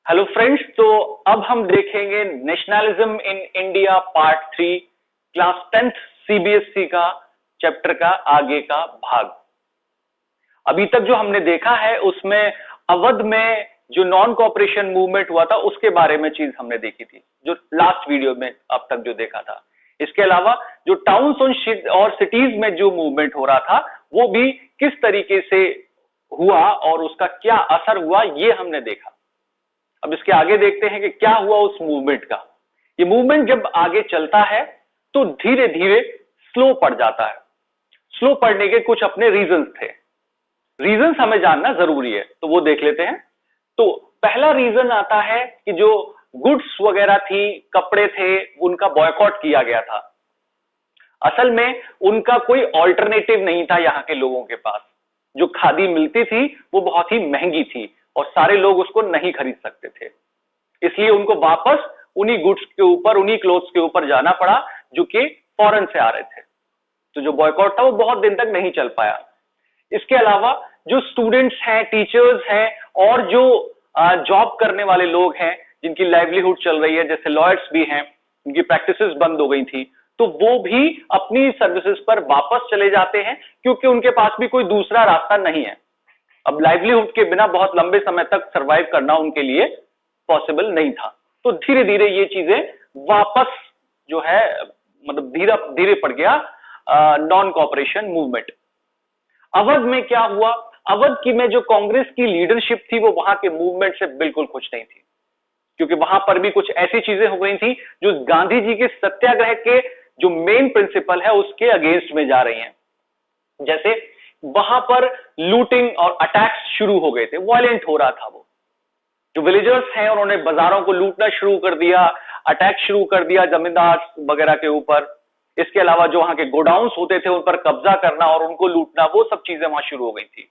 Hello friends, तो अब हम देखेंगे nationalism in India part 3 class 10th CBSE का चैप्टर का आगे का भाग। अभी तक जो हमने देखा है उसमें अवध में जो नॉन कॉपरेशन मूवमेंट हुआ था उसके बारे में चीज हमने देखी थी, जो लास्ट वीडियो में अब तक जो देखा था। इसके अलावा जो टाउन्स और सिटीज में जो मूवमेंट हो रहा था वो भी किस तरीके से हुआ और उसका क्या असर हुआ ये हमने देखा। अब इसके आगे देखते हैं कि क्या हुआ उस मूवमेंट का। ये मूवमेंट जब आगे चलता है तो धीरे धीरे स्लो पड़ जाता है। स्लो पड़ने के कुछ अपने रीजंस थे, रीजंस हमें जानना जरूरी है, तो वो देख लेते हैं। तो पहला रीजन आता है कि जो गुड्स वगैरह थी, कपड़े थे, उनका बॉयकॉट किया गया था। असल में उनका कोई ऑल्टरनेटिव नहीं था यहां के लोगों के पास। जो खादी मिलती थी वो बहुत ही महंगी थी और सारे लोग उसको नहीं खरीद सकते थे, इसलिए उनको वापस उन्हीं गुड्स के ऊपर, उन्हीं क्लोथ्स के ऊपर जाना पड़ा जो कि फॉरेन से आ रहे थे। तो जो बॉयकॉट था वो बहुत दिन तक नहीं चल पाया। इसके अलावा जो स्टूडेंट्स हैं, टीचर्स हैं और जो जॉब करने वाले लोग हैं जिनकी लाइवलीहुड चल रही है, जैसे लॉयर्स भी हैं, उनकी प्रैक्टिसेस बंद हो गई थी, तो वो भी अपनी सर्विसेज पर वापस चले जाते हैं क्योंकि उनके पास भी कोई दूसरा रास्ता नहीं है। अब लाइवलीहुड के बिना बहुत लंबे समय तक सरवाइव करना उनके लिए पॉसिबल नहीं था। तो धीरे धीरे ये चीजें वापस जो है मतलब धीरे धीरे पड़ गया नॉन कॉपरेशन मूवमेंट। अवध में क्या हुआ? अवध की में जो कांग्रेस की लीडरशिप थी वो वहां के मूवमेंट से बिल्कुल खुश नहीं थी, क्योंकि वहां पर भी कुछ ऐसी चीजें हो गई थी जो गांधी जी के सत्याग्रह के जो मेन प्रिंसिपल है उसके अगेंस्ट में जा रही हैं। जैसे वहां पर लूटिंग और अटैक्स शुरू हो गए थे, वायलेंट हो रहा था वो। जो विलेजर्स हैं उन्होंने बाजारों को लूटना शुरू कर दिया, अटैक शुरू कर दिया जमींदार वगैरह के ऊपर। इसके अलावा जो वहां के गोडाउन्स होते थे उन पर कब्जा करना और उनको लूटना, वो सब चीजें वहां शुरू हो गई थी।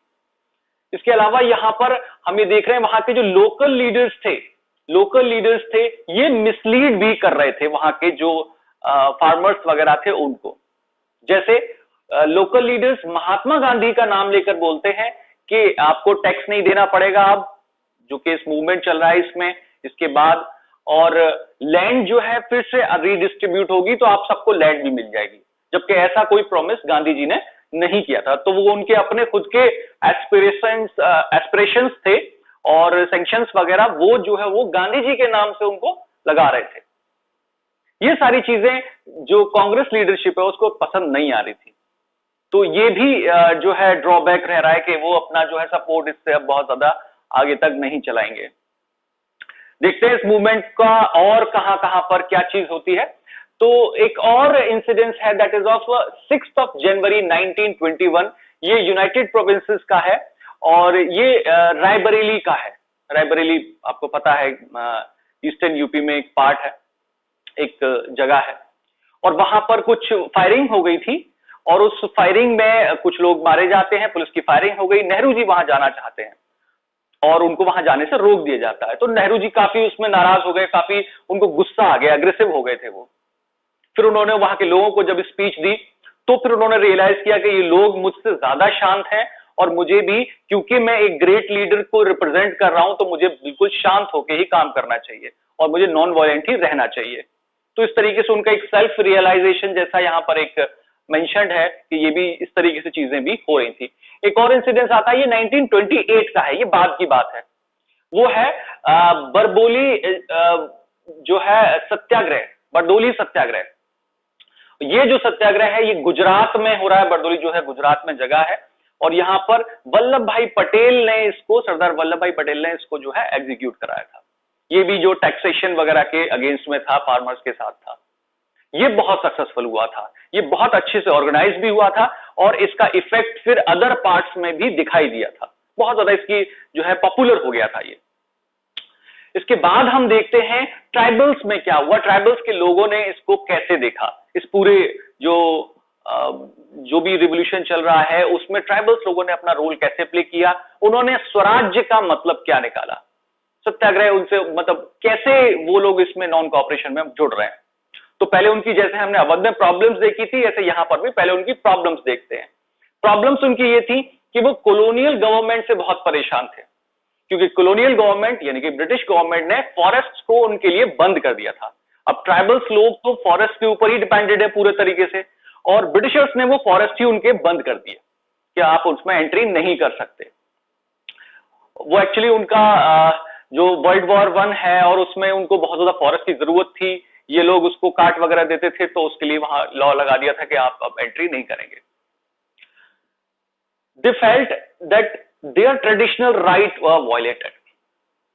इसके अलावा यहां पर हम ये देख रहे हैं वहां के जो लोकल लीडर्स थे ये मिसलीड भी कर रहे थे वहां के जो फार्मर्स वगैरह थे उनको। जैसे लोकल लीडर्स महात्मा गांधी का नाम लेकर बोलते हैं कि आपको टैक्स नहीं देना पड़ेगा अब, जो कि इस मूवमेंट चल रहा है इसमें, इसके बाद, और लैंड जो है फिर से रीडिस्ट्रीब्यूट होगी तो आप सबको लैंड भी मिल जाएगी, जबकि ऐसा कोई प्रॉमिस गांधी जी ने नहीं किया था। तो वो उनके अपने खुद के एस्पिरेशंस थे और सैंक्शंस वगैरह वो जो है वो गांधी जी के नाम से उनको लगा रहे थे। ये सारी चीजें जो कांग्रेस लीडरशिप है उसको पसंद नहीं आ रही थी। तो ये भी जो है ड्रॉबैक रह रहा है कि वो अपना जो है सपोर्ट इससे अब बहुत ज्यादा आगे तक नहीं चलाएंगे। देखते हैं इस मूवमेंट का और कहां कहां पर क्या चीज होती है। तो एक और इंसिडेंस है, दैट इज ऑफ 6 जनवरी 1921। ये यूनाइटेड प्रोविंसेस का है और ये रायबरेली का है। रायबरेली आपको पता है ईस्टर्न यूपी में एक पार्ट है, एक जगह है, और वहां पर कुछ फायरिंग हो गई थी और उस फायरिंग में कुछ लोग मारे जाते हैं, पुलिस की फायरिंग हो गई। नेहरू जी वहां जाना चाहते हैं और उनको वहां जाने से रोक दिया जाता है। तो नेहरू जी काफी उसमें नाराज हो गए, काफी उनको गुस्सा आ गया, अग्रेसिव हो गए थे वो। फिर उन्होंने वहां के लोगों को जब स्पीच दी तो फिर उन्होंने रियलाइज किया कि ये लोग मुझसे ज्यादा शांत हैं और मुझे भी, क्योंकि मैं एक ग्रेट लीडर को रिप्रेजेंट कर रहा हूं, तो मुझे बिल्कुल शांत होकर ही काम करना चाहिए और मुझे नॉन वायलेंट ही रहना चाहिए। तो इस तरीके से उनका एक सेल्फ रियलाइजेशन जैसा यहां पर एक मेंशन्ड है कि ये भी इस तरीके से चीजें भी हो रही थी। एक और इंसिडेंस आता है, ये 1928 का है, ये बाद की बात है। वो है बरदोली जो है सत्याग्रह, बरदोली सत्याग्रह। ये जो सत्याग्रह है ये गुजरात में हो रहा है। बरदोली जो है गुजरात में जगह है और यहां पर वल्लभ भाई पटेल ने इसको, सरदार वल्लभ भाई पटेल ने इसको जो है एग्जीक्यूट कराया था। ये भी जो टैक्सेशन वगैरह के अगेंस्ट में था, फार्मर्स के साथ था। ये बहुत सक्सेसफुल हुआ था, ये बहुत अच्छे से ऑर्गेनाइज भी हुआ था और इसका इफेक्ट फिर अदर पार्ट्स में भी दिखाई दिया था। बहुत ज्यादा इसकी जो है पॉपुलर हो गया था ये। इसके बाद हम देखते हैं ट्राइबल्स में क्या हुआ, ट्राइबल्स के लोगों ने इसको कैसे देखा। इस पूरे जो भी रिवॉल्यूशन चल रहा है उसमें ट्राइबल्स लोगों ने अपना रोल कैसे प्ले किया, उन्होंने स्वराज्य का मतलब क्या निकाला, सत्याग्रह उनसे मतलब कैसे वो लोग इसमें नॉन कॉपरेशन में जुड़ रहे हैं। तो पहले उनकी, जैसे हमने अवध में प्रॉब्लम्स देखी थी, ऐसे यहां पर भी पहले उनकी प्रॉब्लम्स देखते हैं। प्रॉब्लम्स उनकी ये थी कि वो कॉलोनियल गवर्नमेंट से बहुत परेशान थे। क्योंकि कॉलोनियल गवर्नमेंट यानी कि ब्रिटिश गवर्नमेंट ने फॉरेस्ट को उनके लिए बंद कर दिया था। अब ट्राइबल्स लोग तो फॉरेस्ट के ऊपर ही डिपेंडेड है पूरे तरीके से, और ब्रिटिशर्स ने वो फॉरेस्ट ही उनके बंद कर दिए कि आप उसमें एंट्री नहीं कर सकते। वो एक्चुअली उनका जो वर्ल्ड वॉर 1 है और उसमें उनको बहुत ज्यादा फॉरेस्ट की जरूरत थी, ये लोग उसको काट वगैरह देते थे, तो उसके लिए वहां लॉ लगा दिया था कि आप अब एंट्री नहीं करेंगे। They felt that there traditional right were violated.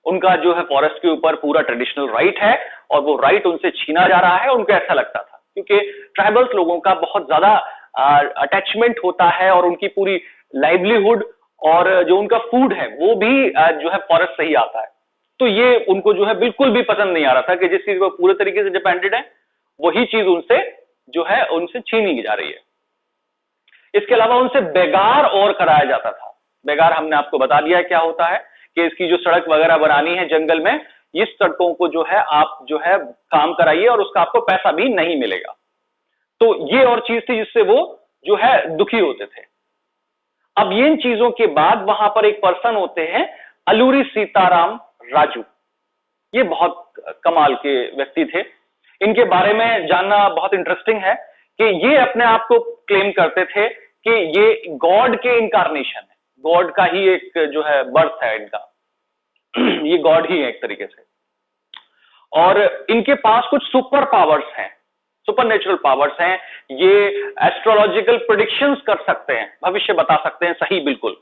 उनका जो है फॉरेस्ट के ऊपर पूरा ट्रेडिशनल राइट है और वो राइट उनसे छीना जा रहा है, उनको ऐसा लगता था, क्योंकि ट्राइबल्स लोगों का बहुत ज्यादा अटैचमेंट होता है और उनकी पूरी लाइवलीहुड और जो उनका फूड है वो भी जो है फॉरेस्ट से ही आता है। तो ये उनको जो है बिल्कुल भी पसंद नहीं आ रहा था कि जिस चीज पर पूरे तरीके से डिपेंडेड है वही चीज उनसे जो है उनसे छीनी जा रही है। इसके अलावा उनसे बेगार और कराया जाता था। बेगार हमने आपको बता दिया क्या होता है, कि इसकी जो सड़क वगैरह बनानी है जंगल में, इस सड़कों को जो है आप जो है काम कराइए और उसका आपको पैसा भी नहीं मिलेगा। तो ये और चीज थी जिससे वो जो है दुखी होते थे। अब इन चीजों के बाद वहां पर एक पर्सन होते हैं अलूरी सीताराम राजू। ये बहुत कमाल के व्यक्ति थे। इनके बारे में जानना बहुत इंटरेस्टिंग है कि ये अपने आप को क्लेम करते थे कि ये गॉड के इनकारनेशन है, गॉड का ही एक जो है बर्थ है इनका। ये गॉड ही है एक तरीके से। और इनके पास कुछ सुपर पावर्स हैं, सुपर नेचुरल पावर्स हैं। ये एस्ट्रोलॉजिकल प्रेडिक्शंस कर सकते हैं, भविष्य बता सकते हैं सही बिल्कुल।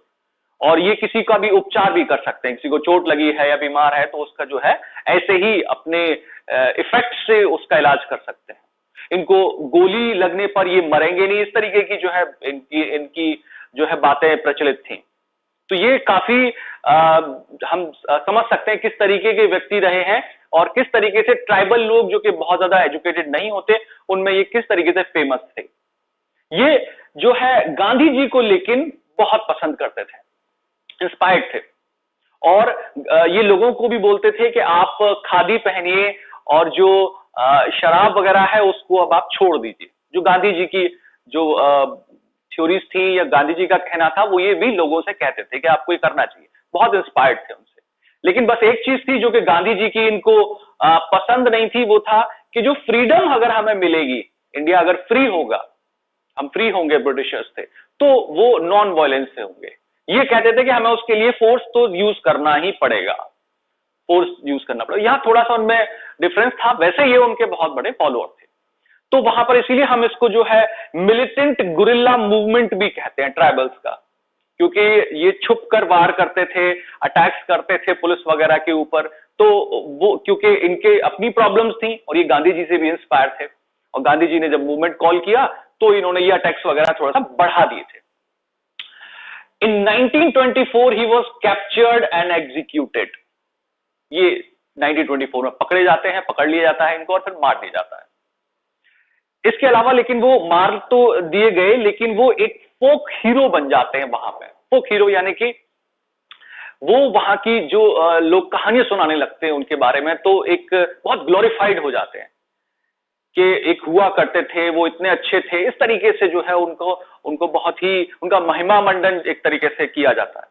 और ये किसी का भी उपचार भी कर सकते हैं, किसी को चोट लगी है या बीमार है तो उसका जो है ऐसे ही अपने इफेक्ट से उसका इलाज कर सकते हैं। इनको गोली लगने पर ये मरेंगे नहीं, इस तरीके की जो है इनकी जो है बातें प्रचलित थी। तो ये काफी हम समझ सकते हैं किस तरीके के व्यक्ति रहे हैं और किस तरीके से ट्राइबल लोग जो कि बहुत ज्यादा एजुकेटेड नहीं होते उनमें ये किस तरीके से फेमस थे। ये जो है गांधी जी को लेकिन बहुत पसंद करते थे, इंस्पायर्ड थे, और ये लोगों को भी बोलते थे कि आप खादी पहनिए और जो शराब वगैरह है उसको अब आप छोड़ दीजिए। जो गांधी जी की जो थ्योरीज थी या गांधी जी का कहना था वो ये भी लोगों से कहते थे कि आपको ये करना चाहिए। बहुत इंस्पायर्ड थे उनसे। लेकिन बस एक चीज थी जो कि गांधी जी की इनको पसंद नहीं थी, वो था कि जो फ्रीडम अगर हमें मिलेगी, इंडिया अगर फ्री होगा, हम फ्री होंगे ब्रिटिशर्स से, तो वो नॉन वायलेंस से होंगे। ये कहते थे कि हमें उसके लिए फोर्स तो यूज करना ही पड़ेगा, फोर्स यूज करना पड़ेगा। यहां थोड़ा सा उनमें डिफरेंस था, वैसे ये उनके बहुत बड़े फॉलोअर थे। तो वहां पर इसीलिए हम इसको जो है मिलिटेंट गुरिल्ला मूवमेंट भी कहते हैं ट्राइबल्स का, क्योंकि ये छुप कर वार करते थे, अटैक्स करते थे पुलिस वगैरह के ऊपर। तो वो क्योंकि इनके अपनी प्रॉब्लम्स थी और ये गांधी जी से भी इंस्पायर थे, और गांधी जी ने जब मूवमेंट कॉल किया तो इन्होंने ये अटैक्स वगैरह थोड़ा सा बढ़ा दिए थे। In 1924 he was captured and executed। ये 1924 में पकड़े जाते हैं, पकड़ लिया जाता है इनको और फिर मार दिया जाता है। इसके अलावा लेकिन वो मार तो दिए गए, लेकिन वो एक फोक हीरो बन जाते हैं वहां पे। फोक हीरो यानी कि वो वहां की जो लोग कहानियां सुनाने लगते हैं उनके बारे में, तो एक बहुत ग्लोरीफाइड हो जाते हैं कि एक हुआ करते थे, वो इतने अच्छे थे, इस तरीके से जो है उनको बहुत ही उनका महिमा मंडन एक तरीके से किया जाता है।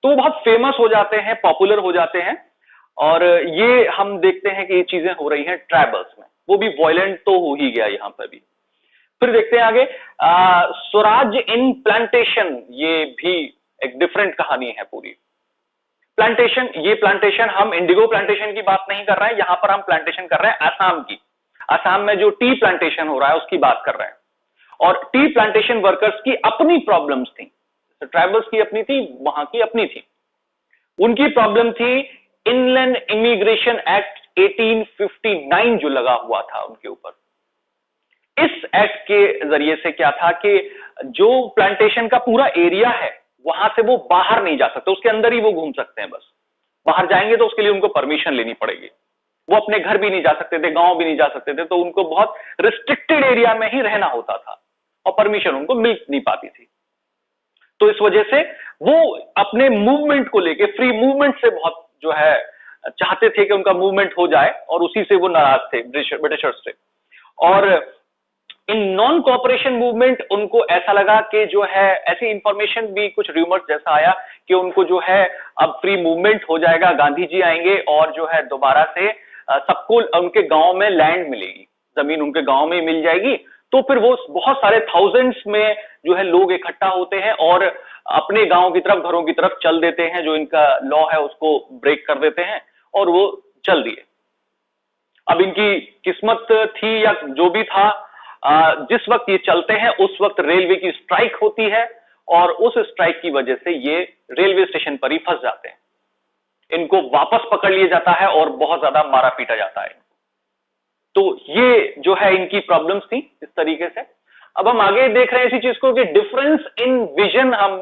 तो वो बहुत फेमस हो जाते हैं, पॉपुलर हो जाते हैं, और ये हम देखते हैं कि ये चीजें हो रही हैं ट्राइबल्स में। वो भी वायलेंट तो हो ही गया यहां पर भी। फिर देखते हैं आगे स्वराज इन प्लांटेशन, ये भी एक डिफरेंट कहानी है पूरी। प्लांटेशन, ये प्लांटेशन हम इंडिगो प्लांटेशन की बात नहीं कर रहे हैं, यहां पर हम प्लांटेशन कर रहे हैं आसाम की। आसाम में जो टी प्लांटेशन हो रहा है उसकी बात कर रहे हैं। और टी प्लांटेशन वर्कर्स की अपनी प्रॉब्लम्स थी, ट्राइबल्स की अपनी थी, वहां की अपनी थी। उनकी प्रॉब्लम थी इनलैंड इमिग्रेशन एक्ट 1859 जो लगा हुआ था उनके ऊपर। इस एक्ट के जरिए से क्या था कि जो प्लांटेशन का पूरा एरिया है वहां से वो बाहर नहीं जा सकते, उसके अंदर ही वो घूम सकते हैं। बस बाहर जाएंगे तो उसके लिए उनको परमिशन लेनी पड़ेगी। वो अपने घर भी नहीं जा सकते थे, गांव भी नहीं जा सकते थे, तो उनको बहुत रिस्ट्रिक्टेड एरिया में ही रहना होता था और परमिशन उनको मिल नहीं पाती थी। तो इस वजह से वो अपने मूवमेंट को लेके, फ्री मूवमेंट से बहुत जो है चाहते थे कि उनका मूवमेंट हो जाए, और उसी से वो नाराज थे ब्रिटिशर्स से। और इन नॉन कोऑपरेशन मूवमेंट उनको ऐसा लगा कि जो है ऐसी इंफॉर्मेशन भी कुछ रूमर्स जैसा आया कि उनको जो है अब फ्री मूवमेंट हो जाएगा, गांधी जी आएंगे और जो है दोबारा से सबको उनके गांव में लैंड मिलेगी, जमीन उनके गांव में मिल जाएगी। तो फिर वो बहुत सारे थाउजेंड्स में जो है लोग इकट्ठा होते हैं और अपने गांव की तरफ, घरों की तरफ चल देते हैं, जो इनका लॉ है उसको ब्रेक कर देते हैं और वो चल दिए। अब इनकी किस्मत थी या जो भी था, जिस वक्त ये चलते हैं उस वक्त रेलवे की स्ट्राइक होती है और उस स्ट्राइक की वजह से ये रेलवे स्टेशन पर ही फंस जाते हैं। इनको वापस पकड़ लिया जाता है और बहुत ज्यादा मारा पीटा जाता है। तो ये जो है इनकी प्रॉब्लम्स थी इस तरीके से। अब हम आगे देख रहे हैं इसी चीज को कि डिफरेंस इन विजन हम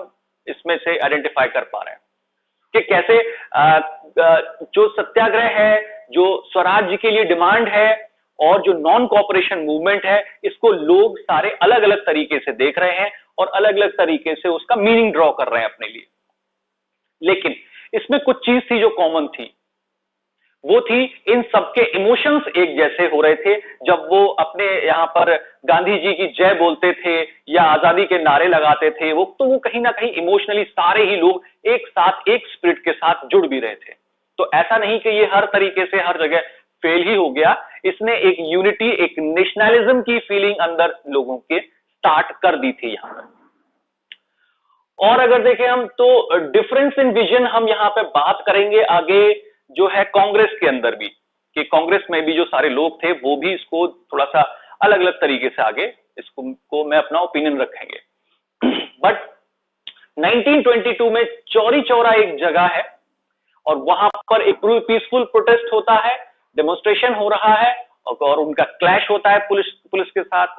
इसमें से आइडेंटिफाई कर पा रहे हैं कि कैसे जो सत्याग्रह है, जो स्वराज्य के लिए डिमांड है और जो नॉन कोऑपरेशन मूवमेंट है, इसको लोग सारे अलग अलग तरीके से देख रहे हैं और अलग अलग तरीके से उसका मीनिंग ड्रॉ कर रहे हैं अपने लिए। लेकिन इसमें कुछ चीज थी जो कॉमन थी, वो थी इन सबके इमोशंस एक जैसे हो रहे थे। जब वो अपने यहां पर गांधी जी की जय बोलते थे या आजादी के नारे लगाते थे, वो कहीं ना कहीं इमोशनली सारे ही लोग एक साथ, एक स्पिरिट के साथ जुड़ भी रहे थे। तो ऐसा नहीं कि ये हर तरीके से हर जगह फेल ही हो गया, इसने एक यूनिटी, एक नेशनलिज्म की फीलिंग अंदर लोगों के स्टार्ट कर दी थी यहां पर। और अगर देखें हम तो डिफरेंस इन विजन हम यहां पे बात करेंगे आगे जो है कांग्रेस के अंदर भी, कि कांग्रेस में भी जो सारे लोग थे वो भी इसको थोड़ा सा अलग अलग तरीके से आगे इसको मैं अपना ओपिनियन रखेंगे। बट 1922 में चौरी चौरा एक जगह है और वहां पर एक पीसफुल प्रोटेस्ट होता है, डेमोन्स्ट्रेशन हो रहा है और उनका क्लैश होता है पुलिस के साथ,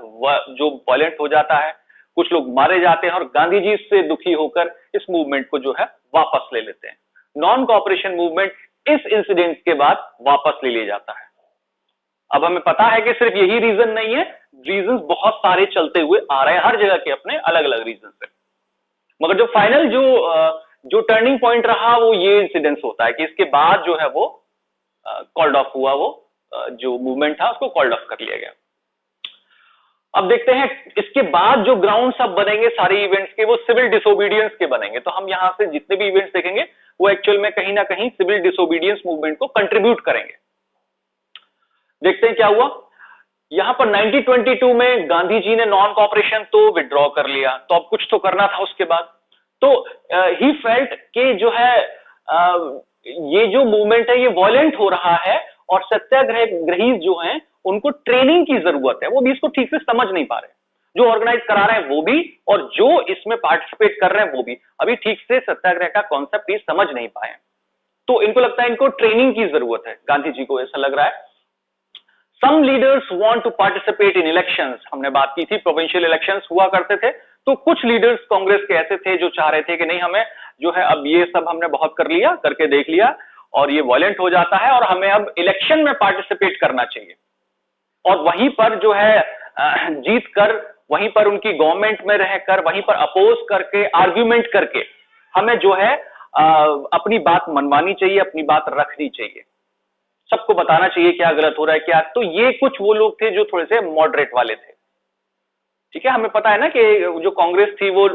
जो वायलेंट हो जाता है, कुछ लोग मारे जाते हैं और गांधी जी से दुखी होकर इस मूवमेंट को जो है वापस ले लेते हैं। नॉन कोऑपरेशन मूवमेंट इस इंसिडेंट के बाद वापस ले लिया जाता है। अब हमें पता है कि सिर्फ यही रीजन नहीं है, रीजंस बहुत सारे चलते हुए आ रहे हैं, हर जगह के अपने अलग अलग रीजन है। मगर जो फाइनल जो टर्निंग पॉइंट रहा वो ये इंसिडेंस होता है कि इसके बाद जो है वो कॉल्ड ऑफ हुआ, वो जो मूवमेंट था उसको कॉल्ड ऑफ कर लिया गया। अब देखते हैं इसके बाद जो ग्राउंड सब बनेंगे सारे इवेंट्स के, वो सिविल डिसोबीडियंस के बनेंगे। तो हम यहां से जितने भी इवेंट्स देखेंगे वो एक्चुअल में कहीं ना कहीं सिविल डिसोबीडियंस मूवमेंट को कंट्रीब्यूट करेंगे। देखते हैं क्या हुआ। यहां पर 1922 में गांधी जी ने नॉन कोऑपरेशन तो विड्रॉ कर लिया, तो अब कुछ तो करना था उसके बाद। तो ही फेल्ट कि जो है ये जो मूवमेंट है ये वायलेंट हो रहा है और सत्याग्रही जो हैं उनको ट्रेनिंग की जरूरत है, वो भी इसको ठीक से समझ नहीं पा रहे। जो ऑर्गेनाइज करा रहे हैं वो भी और जो इसमें पार्टिसिपेट कर रहे हैं वो भी अभी ठीक से सत्याग्रह का कॉन्सेप्ट ये समझ नहीं पाए। तो इनको लगता है इनको ट्रेनिंग की जरूरत है, गांधी जी को ऐसा लग रहा है। Some leaders want to participate in elections, हमने बात की थी प्रोविंशियल इलेक्शंस हुआ करते थे, तो कुछ लीडर्स कांग्रेस के ऐसे थे जो चाह रहे थे कि नहीं, हमें जो है अब ये सब हमने बहुत कर लिया, करके देख लिया और ये वायलेंट हो जाता है और हमें अब इलेक्शन में पार्टिसिपेट करना चाहिए और वहीं पर जो है जीत कर, वहीं पर उनकी गवर्नमेंट में रहकर, वहीं पर अपोज करके, आर्ग्यूमेंट करके हमें जो है अपनी बात मनवानी चाहिए, अपनी बात रखनी चाहिए, सबको बताना चाहिए क्या गलत हो रहा है क्या। तो ये कुछ वो लोग थे जो थोड़े से मॉडरेट वाले थे। ठीक है, हमें पता है ना कि जो कांग्रेस थी वो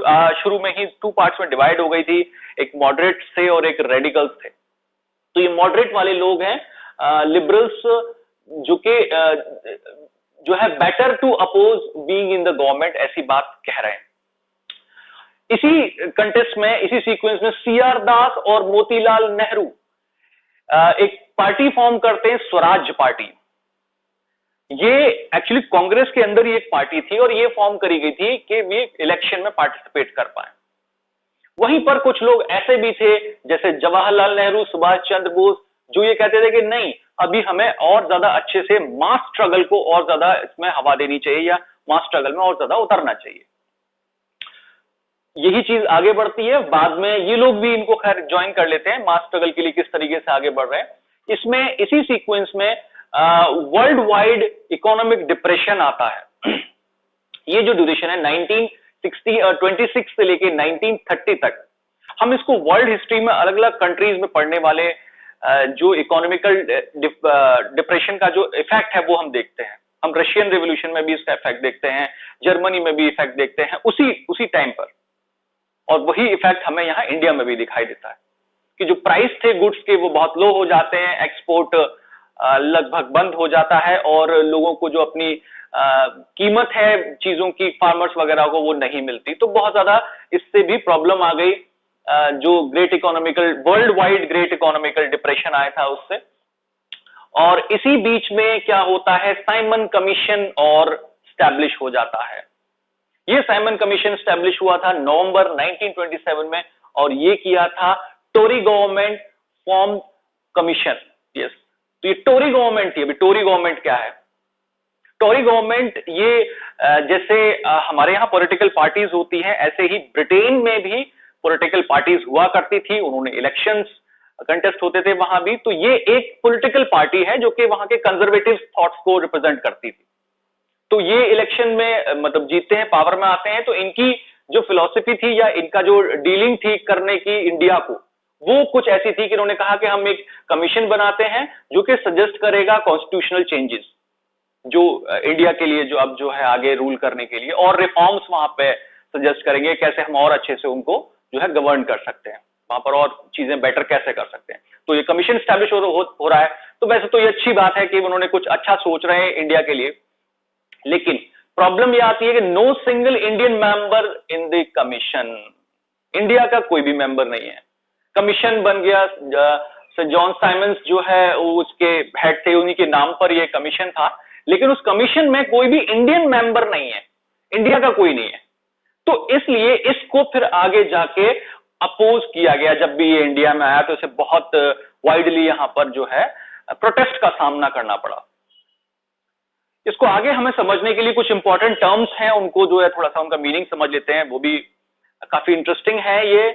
शुरू में ही 2 पार्ट्स में डिवाइड हो गई थी, एक मॉडरेट थे और एक रेडिकल्स थे। तो ये मॉडरेट वाले लोग हैं, लिबरल्स जो के जो है better to oppose being in the government, ऐसी बात कह रहे हैं। इसी कंटेस्ट में, इसी सीक्वेंस में सीआर दास और मोतीलाल नेहरू एक पार्टी फॉर्म करते हैं, स्वराज पार्टी। ये एक्चुअली कांग्रेस के अंदर ही एक पार्टी थी और ये फॉर्म करी गई थी कि वे इलेक्शन में पार्टिसिपेट कर पाए। वहीं पर कुछ लोग ऐसे भी थे जैसे जवाहरलाल नेहरू, सुभाष चंद्र बोस, जो ये कहते थे कि नहीं, अभी हमें और ज्यादा अच्छे से मास स्ट्रगल को और ज्यादा इसमें हवा देनी चाहिए या मास स्ट्रगल में और ज्यादा उतरना चाहिए। यही चीज आगे बढ़ती है, बाद में ये लोग भी इनको खैर ज्वाइन कर लेते हैं, मास स्ट्रगल के लिए किस तरीके से आगे बढ़ रहे हैं। इसमें इसी सीक्वेंस में वर्ल्ड वाइड इकोनॉमिक डिप्रेशन आता है। ये जो ड्यूरेशन है 1926 से लेके 1930 तक, हम इसको वर्ल्ड हिस्ट्री में अलग अलग कंट्रीज में पढ़ने वाले जो इकोनॉमिकल डिप्रेशन का जो इफेक्ट है वो हम देखते हैं। हम रशियन रेवोल्यूशन में भी इसका इफेक्ट देखते हैं, जर्मनी में भी इफेक्ट देखते हैं उसी टाइम पर, और वही इफेक्ट हमें यहाँ इंडिया में भी दिखाई देता है कि जो प्राइस थे गुड्स के वो बहुत लो हो जाते हैं, एक्सपोर्ट लगभग बंद हो जाता है, और लोगों को जो अपनी कीमत है चीजों की, फार्मर्स वगैरह को, वो नहीं मिलती। तो बहुत ज्यादा इससे भी प्रॉब्लम आ गई, जो great economical, world wide great economical depression आया था उससे। और इसी बीच में क्या होता है, साइमन कमीशन और स्टैब्लिश हो जाता है। ये साइमन कमीशन स्टैब्लिश हुआ था नवंबर 1927 में, और ये किया था Tory government form commission. Yes, तो ये टोरी गवर्नमेंट थी। अभी टोरी गवर्नमेंट क्या है? टोरी गवर्नमेंट ये जैसे हमारे यहाँ पॉलिटिकल पार्टीज होती हैं, ऐसे ही ब्रिटेन में भी पॉलिटिकल पार्टीज हुआ करती थी, उन्होंने इलेक्शंस कंटेस्ट होते थे वहां भी। तो ये एक पॉलिटिकल पार्टी है जो कि वहां के कंजर्वेटिव थॉट्स को रिप्रेजेंट करती थी। तो ये इलेक्शन में मतलब जीतते हैं, पावर में आते हैं, तो इनकी जो फिलॉसफी थी या इनका जो डीलिंग थी करने की इंडिया को, वो कुछ ऐसी थी कि उन्होंने कहा कि हम एक कमीशन बनाते हैं जो कि सजेस्ट करेगा कॉन्स्टिट्यूशनल चेंजेस जो इंडिया के लिए जो अब जो है आगे रूल करने के लिए, और रिफॉर्म्स वहां पे सजेस्ट करेंगे कैसे हम और अच्छे से उनको जो है गवर्न कर सकते हैं, वहां पर और चीजें बेटर कैसे कर सकते हैं। तो ये कमीशन स्टैब्लिश हो रहा है। तो वैसे तो ये अच्छी बात है कि उन्होंने कुछ अच्छा सोच रहे हैं इंडिया के लिए, लेकिन प्रॉब्लम ये आती है कि no single Indian member in the commission. India का कोई भी मेंबर नहीं है। कमीशन बन गया, सर जॉन साइमंस जो है वो उसके हेड थे, उन्हीं के नाम पर ये कमीशन था, लेकिन उस कमीशन में कोई भी इंडियन मेंबर नहीं है, इंडिया का कोई नहीं है। तो इसलिए इसको फिर आगे जाके अपोज किया गया। जब भी ये इंडिया में आया तो इसे बहुत वाइडली यहां पर जो है प्रोटेस्ट का सामना करना पड़ा। इसको आगे हमें समझने के लिए कुछ इंपॉर्टेंट टर्म्स हैं, उनको जो है थोड़ा सा उनका मीनिंग समझ लेते हैं, वो भी काफी इंटरेस्टिंग है। ये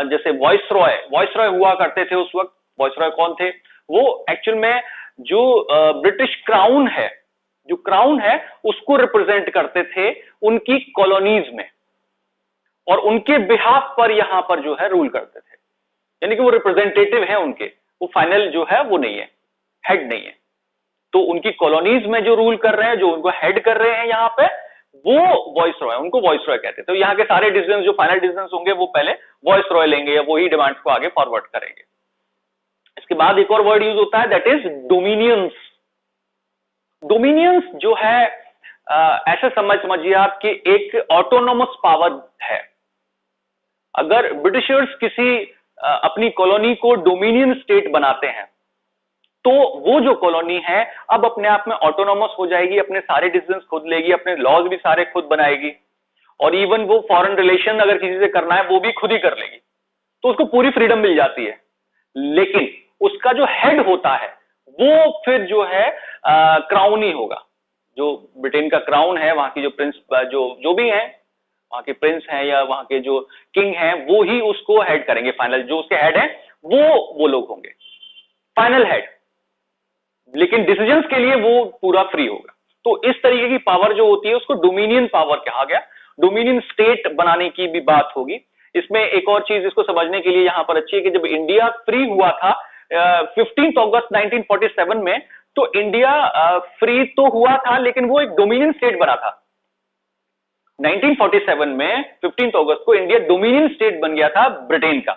जैसे वॉइसरॉय हुआ करते थे उस वक्त। वॉइसरॉय कौन थे? वो एक्चुअल में जो ब्रिटिश क्राउन है, जो क्राउन है उसको रिप्रेजेंट करते थे उनकी कॉलोनीज में, और उनके बिहाफ पर यहां पर जो है रूल करते थे। यानी कि वो रिप्रेजेंटेटिव है उनके, वो फाइनल जो है वो नहीं है, हेड नहीं है। तो उनकी कॉलोनीज में जो रूल कर रहे हैं, जो उनको हेड कर रहे हैं यहां पे, वो वॉइसरॉय, उनको वॉइसरॉय कहते हैं। तो यहाँ के सारे डिसीजन जो फाइनल डिसीजन होंगे वो पहले वॉइसरॉय लेंगे या वही डिमांड्स को आगे फॉरवर्ड करेंगे। इसके बाद एक और वर्ड यूज होता है, दैट इज डोमिनियंस। डोमिनियंस जो है ऐसे समझिए आप कि एक ऑटोनोमस पावर है। अगर ब्रिटिशर्स किसी अपनी कॉलोनी को डोमिनियन स्टेट बनाते हैं, तो वो जो कॉलोनी है अब अपने आप में ऑटोनोमस हो जाएगी, अपने सारे डिसीजंस खुद लेगी, अपने लॉज भी सारे खुद बनाएगी, और इवन वो फॉरेन रिलेशन अगर किसी से करना है वो भी खुद ही कर लेगी। तो उसको पूरी फ्रीडम मिल जाती है। लेकिन उसका जो हेड होता है वो फिर जो है क्राउन ही होगा। जो ब्रिटेन का क्राउन है, वहां की जो प्रिंस जो भी है, वहां के प्रिंस हैं या वहां के जो किंग हैं, वो ही उसको हेड करेंगे। फाइनल जो उसके हेड है वो लोग होंगे फाइनल हेड, लेकिन डिसीजंस के लिए वो पूरा फ्री होगा। तो इस तरीके की पावर जो होती है उसको डोमिनियन पावर कहा गया। डोमिनियन स्टेट बनाने की भी बात होगी। इसमें एक और चीज इसको समझने के लिए यहां पर अच्छी है कि जब इंडिया फ्री हुआ था 15 अगस्त 1947 में, तो इंडिया फ्री तो हुआ था लेकिन वो एक डोमिनियन स्टेट बना था। 1947 में 15 अगस्त को इंडिया डोमिनियन स्टेट बन गया था ब्रिटेन का,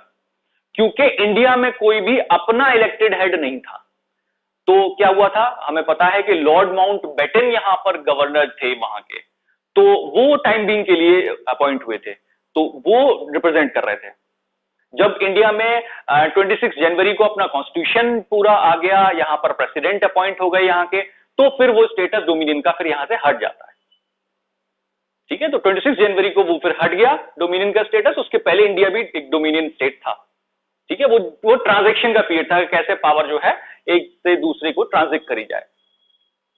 क्योंकि इंडिया में कोई भी अपना इलेक्टेड हेड नहीं था। तो क्या हुआ था, हमें पता है कि लॉर्ड माउंटबेटन यहां पर गवर्नर थे वहां के, तो वो टाइम बीइंग के लिए अपॉइंट हुए थे, तो वो रिप्रेजेंट कर रहे थे। जब इंडिया में 26 जनवरी को अपना कॉन्स्टिट्यूशन पूरा आ गया, यहां पर प्रेसिडेंट अपॉइंट हो गए यहाँ के, तो फिर वो स्टेटस डोमिनियन का फिर यहां से हट जाता है। ठीक है, तो 26 जनवरी को वो फिर हट गया डोमिनियन का स्टेटस। उसके पहले इंडिया भी एक डोमिनियन स्टेट था। ठीक है, वो ट्रांजैक्शन का पीरियड था, कैसे पावर जो है एक से दूसरे को ट्रांजिट करी जाए।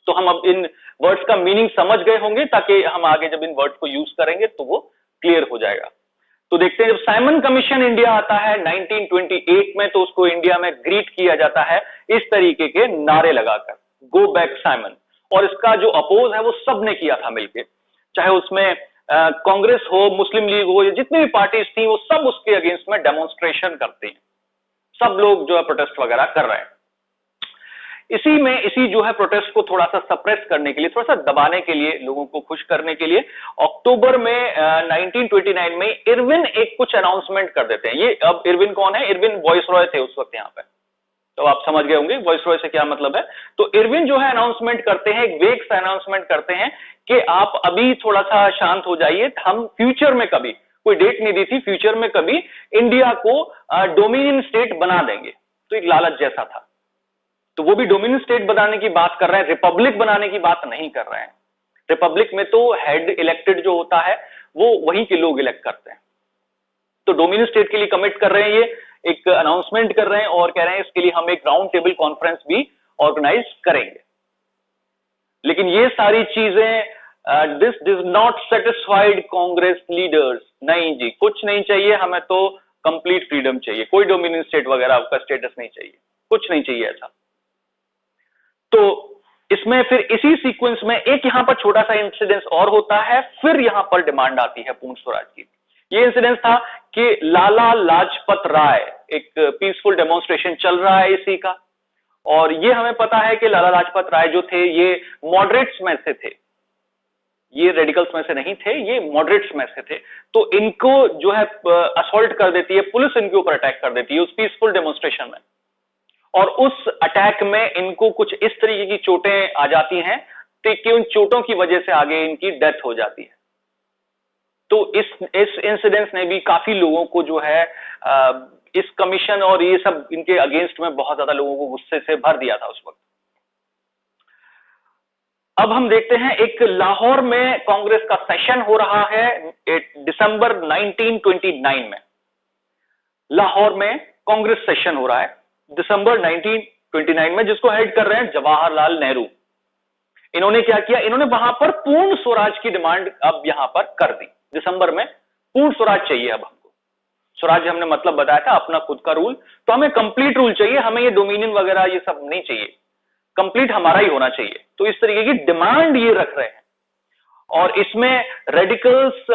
तो हम अब इन वर्ड्स का मीनिंग समझ गए होंगे, ताकि हम आगे जब इन वर्ड्स को यूज करेंगे तो वो क्लियर हो जाएगा। तो देखते हैं, जब साइमन कमीशन इंडिया आता है 1928 में, तो उसको इंडिया में ग्रीट किया जाता है इस तरीके के नारे लगाकर, गो बैक साइमन। और इसका जो अपोज है वो सबने किया था मिलकर, चाहे उसमें कांग्रेस हो, मुस्लिम लीग हो, या जितनी भी पार्टीज थी वो सब उसके अगेंस्ट में डेमोन्स्ट्रेशन करते हैं। सब लोग जो है प्रोटेस्ट वगैरह कर रहे हैं। इसी जो है प्रोटेस्ट को थोड़ा सा सप्रेस करने के लिए, थोड़ा सा दबाने के लिए, लोगों को खुश करने के लिए अक्टूबर में 1929 में इरविन एक कुछ अनाउंसमेंट कर देते हैं। ये अब इरविन कौन है? इरविन वॉइसरॉय थे उस वक्त यहाँ पे, तो आप समझ गए होंगे वॉइसरॉय से क्या मतलब है। तो इरविन जो है अनाउंसमेंट करते हैं, एक वेग सा अनाउंसमेंट करते हैं कि आप अभी थोड़ा सा शांत हो जाइए, हम फ्यूचर में कभी, कोई डेट नहीं दी थी, फ्यूचर में कभी इंडिया को डोमिनियन स्टेट बना देंगे। तो एक लालच जैसा था। तो वो भी डोमिनियन स्टेट बनाने की बात कर रहे हैं, रिपब्लिक बनाने की बात नहीं कर रहे हैं। रिपब्लिक में तो हेड इलेक्टेड जो होता है वो वहीं के लोग इलेक्ट करते हैं। तो डोमिनियन स्टेट के लिए कमिट कर रहे हैं, ये एक अनाउंसमेंट कर रहे हैं और कह रहे हैं इसके लिए हम एक राउंड टेबल कॉन्फ्रेंस भी ऑर्गेनाइज करेंगे। लेकिन ये सारी चीजें this does not satisfied Congress leaders. नहीं जी, कुछ नहीं चाहिए, हमें तो कंप्लीट फ्रीडम चाहिए, कोई डोमिनियन स्टेट वगैरह का स्टेटस नहीं चाहिए, कुछ नहीं चाहिए ऐसा। तो इसमें फिर इसी सीक्वेंस में एक यहां पर छोटा सा इंसिडेंस और होता है, फिर यहां पर डिमांड आती है पूर्ण स्वराज की। ये इंसिडेंस था कि लाला लाजपत राय, एक पीसफुल डेमोन्स्ट्रेशन चल रहा है इसी का, और ये हमें पता है कि लाला लाजपत राय जो थे ये मॉडरेट्स में से थे, ये रेडिकल्स में से नहीं थे, ये मॉडरेट्स में से थे। तो इनको जो है असॉल्ट कर देती है पुलिस, इनके ऊपर अटैक कर देती है उस पीसफुल डेमोन्स्ट्रेशन में, और उस अटैक में इनको कुछ इस तरीके की चोटें आ जाती हैं कि उन चोटों की वजह से आगे इनकी डेथ हो जाती है। तो इस इंसिडेंस ने भी काफी लोगों को जो है इस कमीशन और ये सब इनके अगेंस्ट में बहुत ज्यादा लोगों को गुस्से से भर दिया था उस वक्त। अब हम देखते हैं एक लाहौर में कांग्रेस का सेशन हो रहा है दिसंबर 1929 में। लाहौर में कांग्रेस सेशन हो रहा है दिसंबर 1929 में, जिसको हेड कर रहे हैं जवाहरलाल नेहरू। इन्होंने क्या किया, इन्होंने वहां पर पूर्ण स्वराज की डिमांड अब यहां पर कर दी। दिसंबर में पूर्ण स्वराज चाहिए अब हमको। स्वराज हमने मतलब बताया था अपना खुद का रूल, तो हमें कंप्लीट रूल चाहिए, हमें ये डोमिनियन वगैरह ये सब नहीं चाहिए, कंप्लीट हमारा ही होना चाहिए। तो इस तरीके की डिमांड ये रख रहे हैं, और इसमें radicals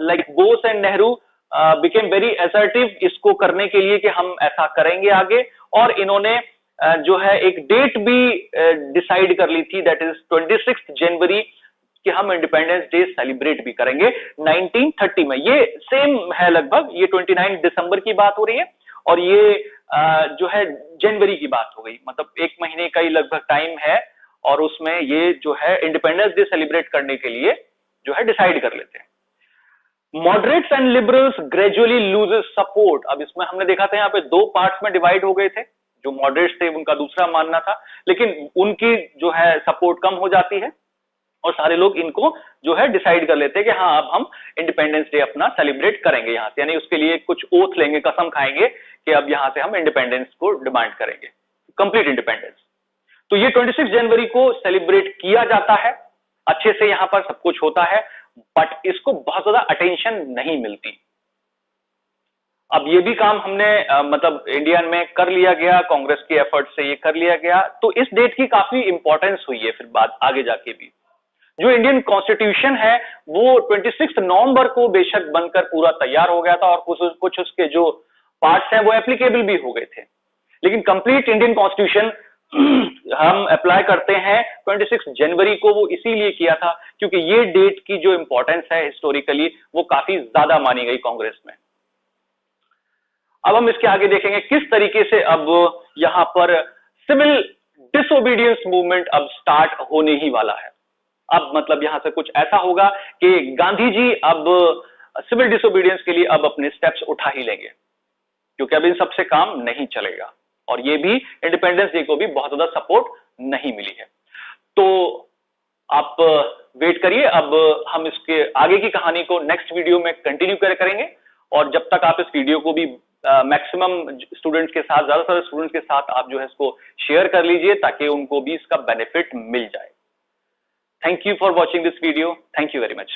like Bose and Nehru became very assertive इसको करने के लिए कि हम ऐसा करेंगे आगे। और इन्होंने जो है एक डेट भी डिसाइड कर ली थी, दैट इज 26 जनवरी, कि हम इंडिपेंडेंस डे सेलिब्रेट भी करेंगे 1930 में। ये सेम है लगभग, ये 29 दिसंबर की बात हो रही है, और ये जो है जनवरी की बात हो गई, मतलब एक महीने का ही लगभग टाइम है, और उसमें ये जो है इंडिपेंडेंस डे सेलिब्रेट करने के लिए जो है डिसाइड कर लेते हैं। Moderates and liberals gradually loses support. अब इसमें हमने देखा था यहाँ पे दो पार्ट्स में डिवाइड हो गए थे, जो मॉडरेट्स थे उनका दूसरा मानना था, लेकिन उनकी जो है सपोर्ट कम हो जाती है, और सारे लोग इनको जो है डिसाइड कर लेते हैं कि हाँ अब हम इंडिपेंडेंस डे अपना सेलिब्रेट करेंगे यहां से, यानी उसके लिए कुछ ओथ लेंगे, कसम खाएंगे कि अब यहां से हम इंडिपेंडेंस को डिमांड करेंगे, कंप्लीट इंडिपेंडेंस। तो ये 26 जनवरी को सेलिब्रेट किया जाता है, अच्छे से यहां पर सब कुछ होता है, बट इसको बहुत ज्यादा अटेंशन नहीं मिलती। अब ये भी काम हमने मतलब इंडिया में कर लिया गया, कांग्रेस के एफर्ट से ये कर लिया गया, तो इस डेट की काफी इंपॉर्टेंस हुई है फिर बाद आगे जाके भी। जो इंडियन कॉन्स्टिट्यूशन है वो 26 नवंबर को बेशक बनकर पूरा तैयार हो गया था, और कुछ उसके जो पार्ट्स हैं वो एप्लीकेबल भी हो गए थे, लेकिन कंप्लीट इंडियन कॉन्स्टिट्यूशन हम अप्लाई करते हैं 26 जनवरी को। वो इसीलिए किया था क्योंकि ये डेट की जो इंपॉर्टेंस है हिस्टोरिकली वो काफी ज्यादा मानी गई कांग्रेस में। अब हम इसके आगे देखेंगे किस तरीके से अब यहां पर सिविल डिसोबीडियंस मूवमेंट अब स्टार्ट होने ही वाला है। अब मतलब यहां से कुछ ऐसा होगा कि गांधी जी अब सिविल डिसोबीडियंस के लिए अब अपने स्टेप्स उठा ही लेंगे, क्योंकि अब इन सबसे काम नहीं चलेगा, और ये भी इंडिपेंडेंस डे को भी बहुत ज्यादा सपोर्ट नहीं मिली है। तो आप वेट करिए, अब हम इसके आगे की कहानी को नेक्स्ट वीडियो में कंटिन्यू करेंगे, और जब तक आप इस वीडियो को भी मैक्सिमम स्टूडेंट्स के साथ, ज्यादातर स्टूडेंट्स के साथ आप जो है इसको शेयर कर लीजिए ताकि उनको भी इसका बेनिफिट मिल जाए। Thank you for watching this video. Thank you very much.